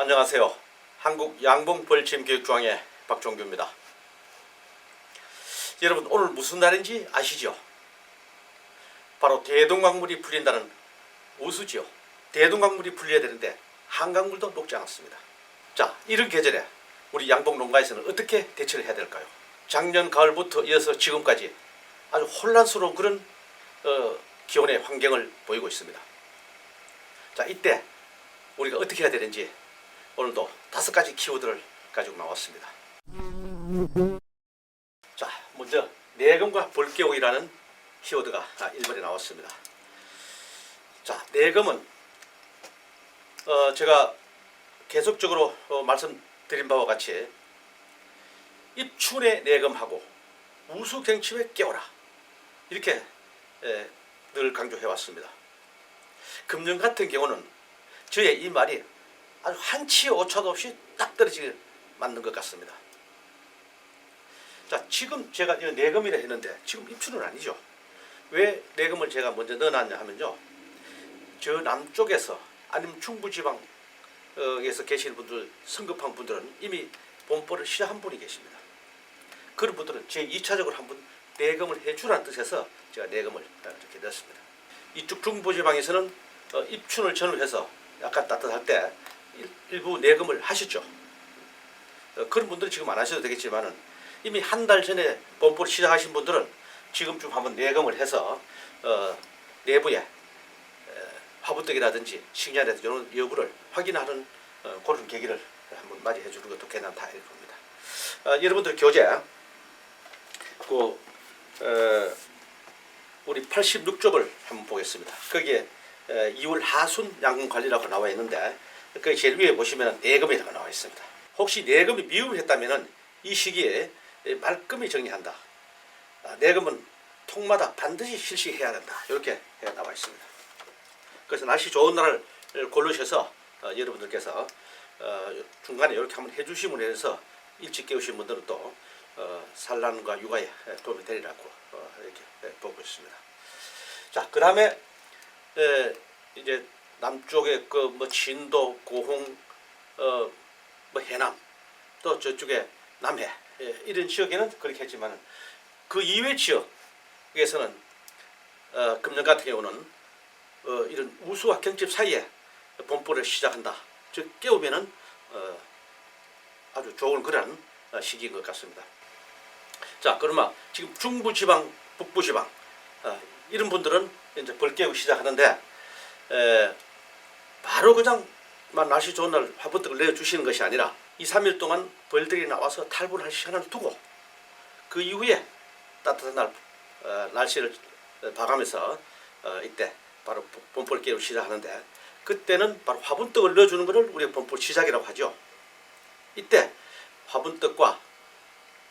안녕하세요. 한국 양봉벌침교육중앙의 박종규입니다. 여러분, 오늘 무슨 날인지 아시죠? 바로 대동강물이 풀린다는 우수지요. 대동강물이 풀려야 되는데 한강물도 녹지 않았습니다. 자, 이런 계절에 우리 양봉 농가에서는 어떻게 대처를 해야 될까요? 작년 가을부터 이어서 지금까지 아주 혼란스러운 그런 기온의 환경을 보이고 있습니다. 자, 이때 우리가 어떻게 해야 되는지 오늘도 5가지 키워드를 가지고 나왔습니다. 자, 먼저 내검과 벌개옥이라는 키워드가 1번에 나왔습니다. 자, 내검은 제가 계속적으로 말씀드린 바와 같이 입춘에 내검하고 우수경칩에 깨워라, 이렇게 늘 강조해 왔습니다. 금년 같은 경우는 저의 이 말이 아주 한치 오차도 없이 딱 떨어지게 맞는 것 같습니다. 자, 지금 제가 내검이라 했는데 지금 입춘은 아니죠. 왜 내검을 제가 먼저 넣어놨냐 하면요, 저 남쪽에서 아니면 중부지방에서 계시는 분들, 성급한 분들은 이미 봄보를 시작한 분이 계십니다. 그런 분들은 제 2차적으로 한번 내검을 해주라는 뜻에서 제가 내검을 이렇게 넣었습니다. 이쪽 중부지방에서는 입춘을 전후해서 약간 따뜻할 때 일부 내검을 하셨죠. 그런 분들은 지금 안 하셔도 되겠지만은 이미 한 달 전에 봄보를 시작하신 분들은 지금쯤 한번 내검을 해서 내부에 화분떡이라든지 식량이라든지 이런 여부를 확인하는 그런 계기를 한번 맞이해 주는 것도 괜찮다 이렇게 봅니다. 여러분들 교재 우리 86쪽을 한번 보겠습니다. 거기에 2월 하순 양봉관리라고 나와 있는데 그 제일 위에 보시면 내검이라고 나와 있습니다. 혹시 내검이 미흡했다면 이 시기에 말끔히 정리한다. 내검은 통마다 반드시 실시해야 된다. 이렇게 나와 있습니다. 그래서 날씨 좋은 날을 고르셔서 여러분들께서 중간에 이렇게 한번 해주시면 해서 일찍 깨우신 분들은 또 산란과 육아에 도움이 되리라고 이렇게 보고 있습니다. 자, 그 다음에 이제 남쪽에 진도, 고흥, 해남, 또 저쪽에 남해 이런 지역에는 그렇게 했지만 그 이외 지역에서는 금년 같은 경우는 이런 우수와 경칩 사이에 봄보를 시작한다. 즉 깨우면은 아주 좋은 그런 시기인 것 같습니다. 자, 그러면 지금 중부지방, 북부지방 이런 분들은 이제 벌 깨우기 시작하는데 바로 그냥 날씨 좋은 날 화분떡을 내주시는 것이 아니라 2-3일 동안 벌들이 나와서 탈분할 시간을 두고 그 이후에 따뜻한 날씨를 봐가면서 이때 바로 봄벌 깨우기 시작하는데 그때는 바로 화분떡을 넣어주는 것을 우리가 봄벌 시작이라고 하죠. 이때 화분떡과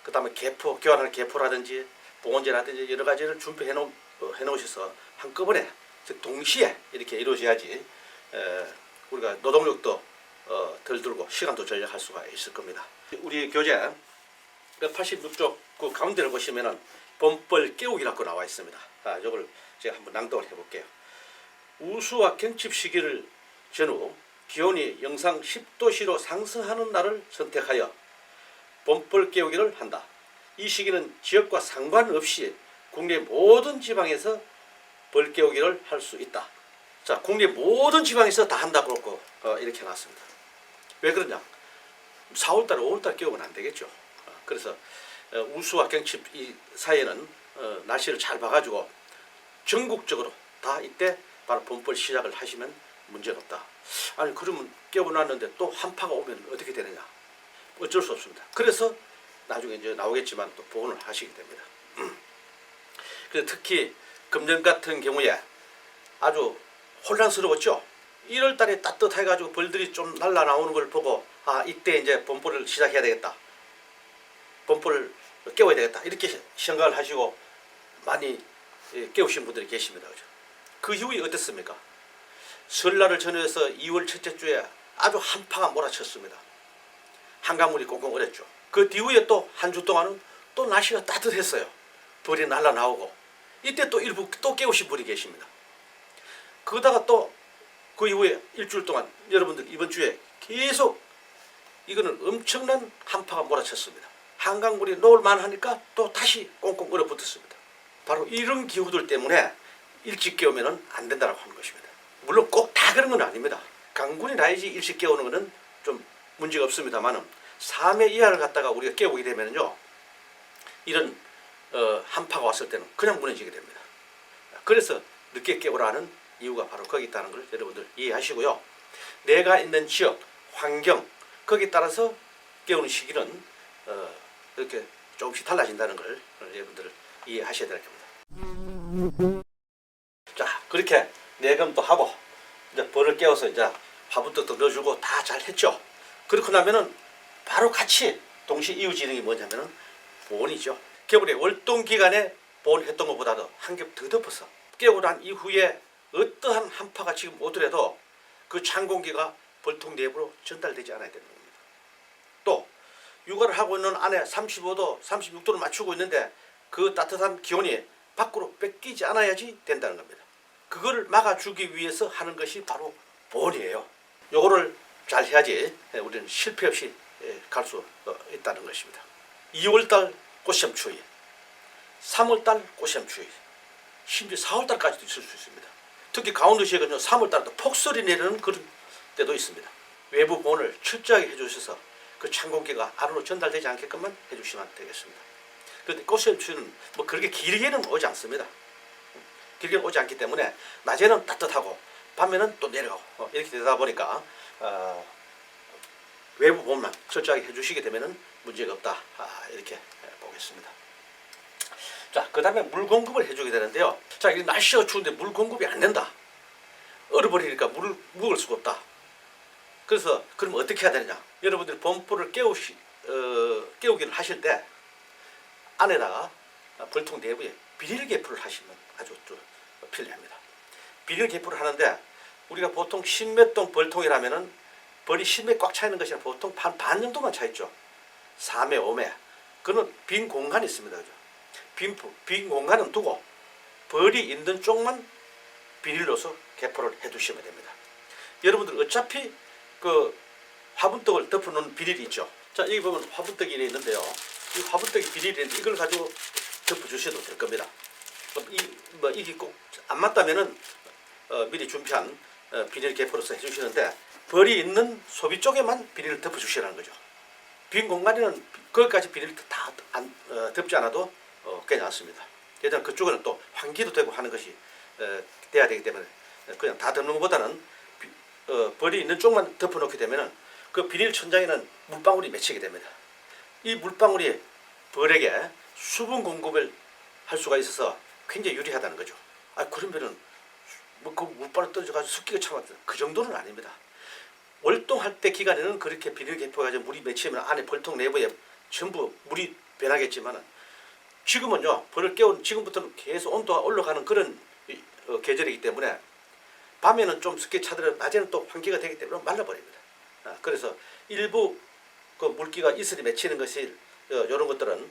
그 다음에 개포, 교환하는 개포라든지 봉온제라든지 여러 가지를 준비해 놓으셔서 한꺼번에 동시에 이렇게 이루어져야지 우리가 노동력도 덜 들고 시간도 절약할 수가 있을 겁니다. 우리 교재 86쪽 그 가운데를 보시면은 봄벌 깨우기라고 나와 있습니다. 이걸 제가 한번 낭독을 해볼게요. 우수와 경칩 시기를 전후 기온이 영상 10도씨로 상승하는 날을 선택하여 봄벌 깨우기를 한다. 이 시기는 지역과 상관없이 국내 모든 지방에서 벌 깨우기를 할 수 있다. 자, 국내 모든 지방에서 다 한다고 이렇게 해놨습니다. 왜 그러냐? 4월달, 5월달 깨우면 안 되겠죠. 그래서 우수와 경칩 이 사이에는 날씨를 잘 봐가지고 전국적으로 다 이때 바로 봄벌 시작을 하시면 문제는 없다. 아니, 그러면 깨워놨는데 또 한파가 오면 어떻게 되느냐? 어쩔 수 없습니다. 그래서 나중에 이제 나오겠지만 또 보온을 하시게 됩니다. 그래서 특히 금년 같은 경우에 아주 혼란스러웠죠. 1월달에 따뜻해가지고 벌들이 좀 날라 나오는 걸 보고 이때 이제 봄벌을 시작해야 되겠다. 봄벌을 깨워야 되겠다. 이렇게 생각을 하시고 많이 깨우신 분들이 계십니다. 그죠? 그 이후에 어땠습니까? 설날을 전후해서 2월 첫째 주에 아주 한파가 몰아쳤습니다. 한강물이 꽁꽁 얼었죠. 그 뒤후에 또 한 주 동안은 또 날씨가 따뜻했어요. 벌이 날라 나오고 이때 또 일부 또 깨우신 분이 계십니다. 그러다가 또 그 이후에 일주일 동안 여러분들 이번 주에 계속 이거는 엄청난 한파가 몰아쳤습니다. 한강물이 녹을만 하니까 또 다시 꽁꽁 얼어붙었습니다. 바로 이런 기후들 때문에 일찍 깨우면 안 된다고 하는 것입니다. 물론 꼭 다 그런 건 아닙니다. 강군이 나야지 일찍 깨우는 것은 좀 문제가 없습니다만 3회 이하를 갖다가 우리가 깨우게 되면요, 이런 한파가 왔을 때는 그냥 무너지게 됩니다. 그래서 늦게 깨우라는 이유가 바로 거기 있다는 걸 여러분들 이해하시고요. 내가 있는 지역, 환경, 거기에 따라서 깨우는 시기는 이렇게 조금씩 달라진다는 걸 여러분들 이해하셔야 될 겁니다. 자, 그렇게 내검도 하고 이제 벌을 깨워서 이제 화분떡도 넣어주고 다 잘 했죠. 그렇고 나면은 바로 같이 동시에 이어지는 게 뭐냐면은 보온이죠. 겨울에 월동 기간에 보온했던 것보다도 한 겹 더 덮어서 깨우고 난 이후에 어떠한 한파가 지금 오더라도 그 찬 공기가 벌통 내부로 전달되지 않아야 되는 겁니다. 또 육아를 하고 있는 안에 35도, 36도를 맞추고 있는데 그 따뜻한 기온이 밖으로 뺏기지 않아야지 된다는 겁니다. 그거를 막아주기 위해서 하는 것이 바로 보온이에요. 요거를 잘 해야지 우리는 실패 없이 갈 수 있다는 것입니다. 2월달 꽃샘추위, 3월달 꽃샘추위, 심지어 4월달까지도 있을 수 있습니다. 특히 강원도 지역은 3월달도 폭설이 내리는 그런 때도 있습니다. 외부 보온을 철저하게 해주셔서 그 찬 공기가 안으로 전달되지 않게끔만 해주시면 되겠습니다. 그런데 꽃샘추위는 뭐 그렇게 길게는 오지 않습니다. 길게 오지 않기 때문에 낮에는 따뜻하고 밤에는 또 내려가고 이렇게 되다 보니까 외부 보온만 철저하게 해주시게 되면 문제가 없다, 이렇게 보겠습니다. 자, 그 다음에 물 공급을 해주게 되는데요. 자, 이 날씨가 추운데 물 공급이 안 된다, 얼어버리니까 물을 먹을 수가 없다. 그래서 그럼 어떻게 해야 되느냐? 여러분들이 범포를 깨우기를 하실 때 안에다가 벌통 내부에 비닐 개포를 하시면 아주 편리합니다. 비닐 개포를 하는데 우리가 보통 10몇 동 벌통이라면은 벌이 10매 꽉 차 있는 것이 보통 반 정도만 차 있죠. 4매, 5매. 그는 빈 공간이 있습니다. 그죠? 빈 공간은 두고 벌이 있는 쪽만 비닐로서 개포를 해두시면 됩니다. 여러분들 어차피 그 화분떡을 덮어놓은 비닐이 있죠. 자, 여기 보면 화분떡이 있는데요. 이 화분떡이 비닐이 있는데 이걸 가지고 덮어주셔도 될 겁니다. 이게 꼭 안 맞다면은 미리 준비한 비닐 개포로서 해주시는데 벌이 있는 소비 쪽에만 비닐을 덮어주시라는 거죠. 빈 공간에는 거기까지 비닐을 다 덮지 않아도 괜찮습니다. 일단 그쪽에는 또 환기도 되고 하는 것이 돼야 되기 때문에 그냥 다 덮는 것보다는 벌이 있는 쪽만 덮어놓게 되면은 그 비닐 천장에는 물방울이 맺히게 됩니다. 이 물방울이 벌에게 수분 공급을 할 수가 있어서 굉장히 유리하다는 거죠. 그러면은 뭐 그 물방울 떨어져가지고 습기가 차면 그 정도는 아닙니다. 월동할 때 기간에는 그렇게 비닐 개포가지고 물이 맺히면 안에 벌통 내부에 전부 물이 변하겠지만은 지금은요, 벌을 깨운 지금부터는 계속 온도가 올라가는 그런 계절이기 때문에 밤에는 좀 습기 차더라도 낮에는 또 환기가 되기 때문에 말라버립니다. 그래서 일부 그 물기가 이슬이 맺히는 것이 이런 것들은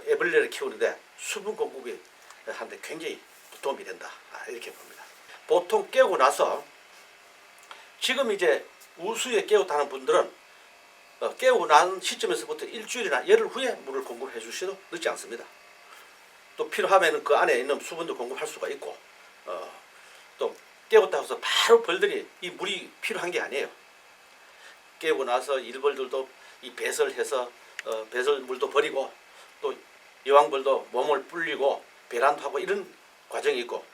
애벌레를 키우는데 수분 공급이 하는데 굉장히 도움이 된다, 이렇게 봅니다. 보통 깨우고 나서 지금 이제 우수에 깨웠다는 분들은 깨우고 난 시점에서부터 일주일이나 열흘 후에 물을 공급해 주셔도 늦지 않습니다. 또 필요하면 그 안에 있는 수분도 공급할 수가 있고 또 깨웠다 해서 바로 벌들이 이 물이 필요한 게 아니에요. 깨우고 나서 일벌들도 이 배설해서 배설물도 버리고 또 여왕벌도 몸을 불리고 배란도 하고 이런 과정이 있고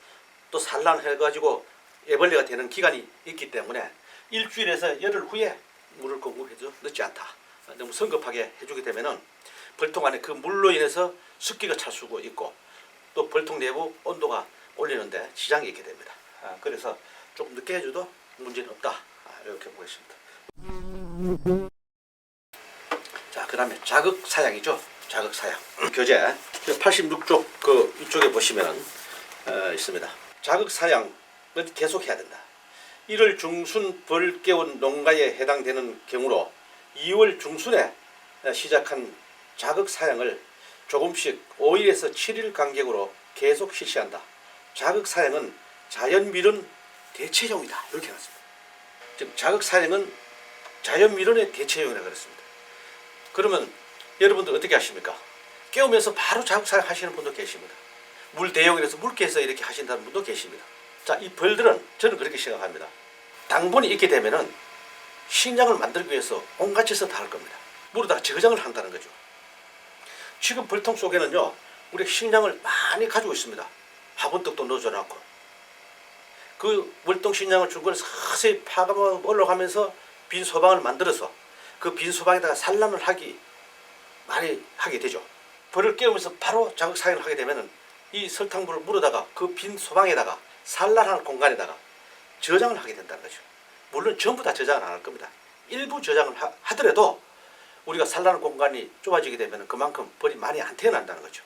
또 산란해가지고 애벌레가 되는 기간이 있기 때문에 일주일에서 열흘 후에 물을 공급해도 늦지 않다. 너무 성급하게 해주게 되면은 벌통 안에 그 물로 인해서 습기가 찰 수가 있고 또 벌통 내부 온도가 올리는데 지장이 있게 됩니다. 그래서 조금 늦게 해줘도 문제는 없다, 이렇게 보겠습니다. 자, 그 다음에 자극 사양이죠. 자극 사양. 교재 86쪽 그 이쪽에 보시면은 있습니다. 자극 사양은 계속 해야 된다. 1월 중순 벌 깨운 농가에 해당되는 경우로 2월 중순에 시작한 자극 사양을 조금씩 5일에서 7일 간격으로 계속 실시한다. 자극 사양은 자연 밀은 대체종이다, 이렇게 해놨습니다. 지금 자극 사양은 자연밀원의 대체용이라 그랬습니다. 그러면 여러분들 어떻게 하십니까? 깨우면서 바로 자극사용 하시는 분도 계십니다. 물 대용이라서 묽게해서 이렇게 하신다는 분도 계십니다. 자, 이 벌들은 저는 그렇게 생각합니다. 당분이 있게 되면은 식량을 만들기 위해서 온갖 짓을 다 할 겁니다. 물에다가 저장을 한다는 거죠. 지금 벌통 속에는요, 우리 식량을 많이 가지고 있습니다. 화분떡도 넣어줘놨고, 그 월동 식량을 준 걸 서서히 파가 올라가면서 빈 소방을 만들어서 그 빈 소방에다가 산란을 많이 하게 되죠. 벌을 깨우면서 바로 자극 사용을 하게 되면은 이 설탕물을 물어다가 그 빈 소방에다가 산란하는 공간에다가 저장을 하게 된다는 거죠. 물론 전부 다 저장은 안 할 겁니다. 일부 저장을 하더라도 우리가 산란하는 공간이 좁아지게 되면 그만큼 벌이 많이 안 태어난다는 거죠.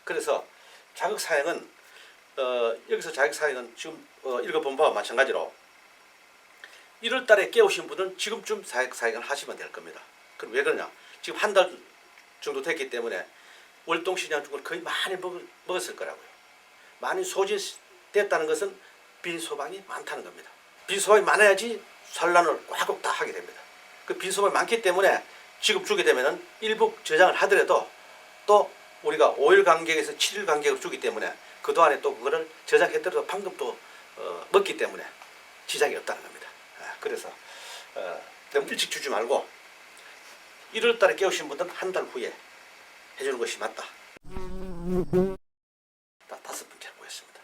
그래서 자극 사용은 여기서 자극 사용은 지금 읽어본 바와 마찬가지로 1월 달에 깨우신 분은 지금쯤 자극 사용을 하시면 될 겁니다. 그럼 왜 그러냐? 지금 한 달 정도 됐기 때문에 월동 식량 중을 거의 많이 먹었을 거라고요. 많이 소진됐다는 것은 빈 소방이 많다는 겁니다. 빈 소방이 많아야지 산란을 꽉 다 하게 됩니다. 그 빈 소방이 많기 때문에 지금 주게 되면은 일부 저장을 하더라도 또 우리가 5일 간격에서 7일 간격으로 주기 때문에 그동안에 또 그거를 저장했더라도 방금 또 먹기 때문에 지장이 없다는 겁니다. 그래서 너무 일찍 주지 말고 1월 달에 깨우신 분들은 한 달 후에 해주는 것이 맞다. 다섯 번째로 보겠습니다.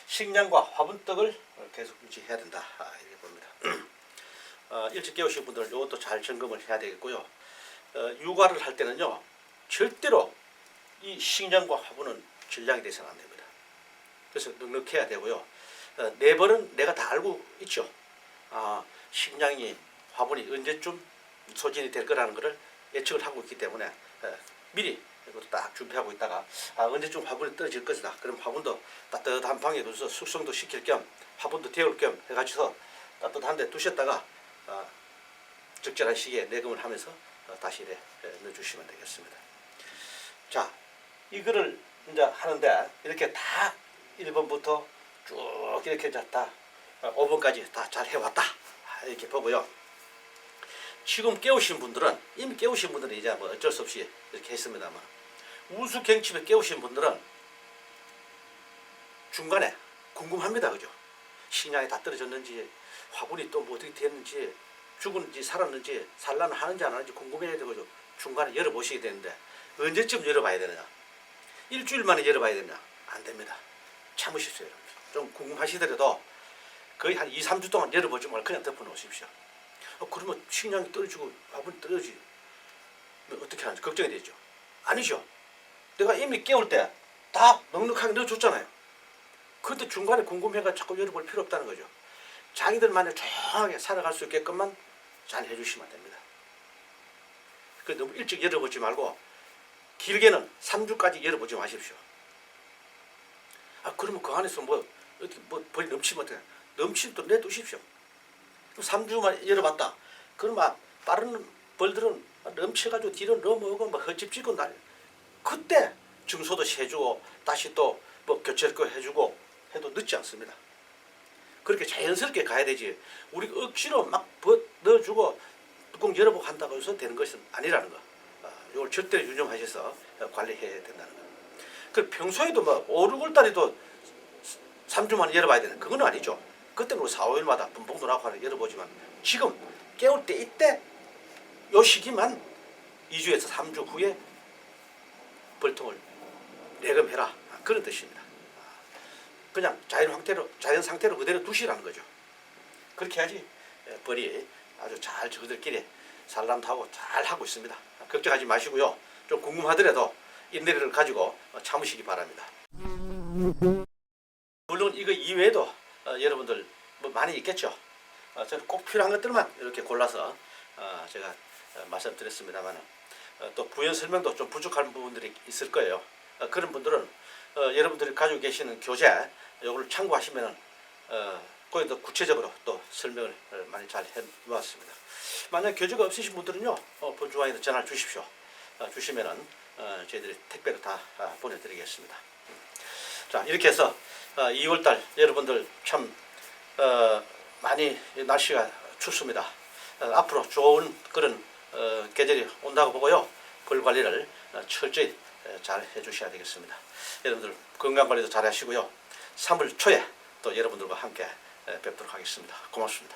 식량과 화분떡을 계속 유지해야 된다. 이렇게 봅니다. 일찍 깨우신 분들은 이것도 잘 점검을 해야 되겠고요. 육아를 할 때는요, 절대로 이 식량과 화분은 질량이 돼서는 안 됩니다. 그래서 넉넉해야 되고요. 네 번은 내가 다 알고 있죠. 식량이 화분이 언제쯤 소진이 될 거라는 것을 예측을 하고 있기 때문에 미리 이것도 딱 준비하고 있다가 언제쯤 화분이 떨어질 것이다. 그럼 화분도 따뜻한 방에 두셔서 숙성도 시킬 겸 화분도 데울 겸 해가지고 따뜻한 데 두셨다가 적절한 시기에 내금을 하면서 다시 이래 넣어주시면 되겠습니다. 자, 이거를 이제 하는데 이렇게 다 1번부터 쭉 이렇게 다 5번까지 다 잘 해왔다. 이렇게 보고요. 지금 깨우신 분들은, 이미 깨우신 분들은 이제 뭐 어쩔 수 없이 이렇게 했습니다만, 우수경칩에 깨우신 분들은 중간에 궁금합니다. 그죠? 식량이 다 떨어졌는지, 화분이 또 뭐 어떻게 됐는지, 죽은지 살았는지, 산란을 하는지 안 하는지 궁금해야 되고, 중간에 열어보시게 되는데, 언제쯤 열어봐야 되느냐? 일주일 만에 열어봐야 되느냐? 안 됩니다. 참으십시오. 여러분. 좀 궁금하시더라도 거의 한 2, 3주 동안 열어보지 말고 그냥 덮어놓으십시오. 그러면 식량이 떨어지고 화분이 떨어지면 어떻게 하는지 걱정이 되죠. 아니죠. 내가 이미 깨울 때 다 넉넉하게 넣어줬잖아요. 그런데 중간에 궁금해가 자꾸 열어볼 필요 없다는 거죠. 자기들만의 조용하게 살아갈 수 있게끔만 잘 해주시면 됩니다. 너무 일찍 열어보지 말고 길게는 3주까지 열어보지 마십시오. 그러면 그 안에서 어떻게 벌이 넘치면 어떡해? 넘치면 또 내두십시오. 3주만 열어봤다. 그럼 다른 벌들은 넘쳐가지고 뒤로 넘어오고 헛집지고 날. 그때 증소도 해주고 다시 또 교체할 거 해주고 해도 늦지 않습니다. 그렇게 자연스럽게 가야 되지. 우리 억지로 막 넣어주고 뚜껑 열어보고 한다고 해서 되는 것은 아니라는 거. 이걸 절대 유념하셔서 관리해야 된다는 거. 그 평소에도 5, 6월달에도 3주 만에 열어봐야 되는 그건 아니죠. 그때는 4, 5일마다 분봉도 나고 하는 열어보지만 지금 깨울 때 이때 요 시기만 2주에서 3주 후에 벌통을 내금해라. 그런 뜻입니다. 그냥 자연 상태로 그대로 두시라는 거죠. 그렇게 해야지 벌이 아주 잘 저들끼리 산란도 하고 잘 하고 있습니다. 걱정하지 마시고요. 좀 궁금하더라도 인내를 가지고 참으시기 바랍니다. 물론 이거 이외에도 여러분들 많이 있겠죠. 저는 꼭 필요한 것들만 이렇게 골라서 제가 말씀드렸습니다만 또 부연 설명도 좀 부족한 부분들이 있을 거예요. 그런 분들은 여러분들이 가지고 계시는 교재 이걸 참고하시면 거기에 더 구체적으로 또 설명을 많이 잘 해놓았습니다. 만약 교재가 없으신 분들은요, 본주방에도 전화를 주십시오. 주시면은 저희들이 택배로 다 보내드리겠습니다. 자, 이렇게 해서 2월달 여러분들 참 많이 날씨가 춥습니다. 앞으로 좋은 그런 계절이 온다고 보고요. 벌 관리를 철저히 잘 해주셔야 되겠습니다. 여러분들 건강관리도 잘 하시고요. 3월 초에 또 여러분들과 함께 뵙도록 하겠습니다. 고맙습니다.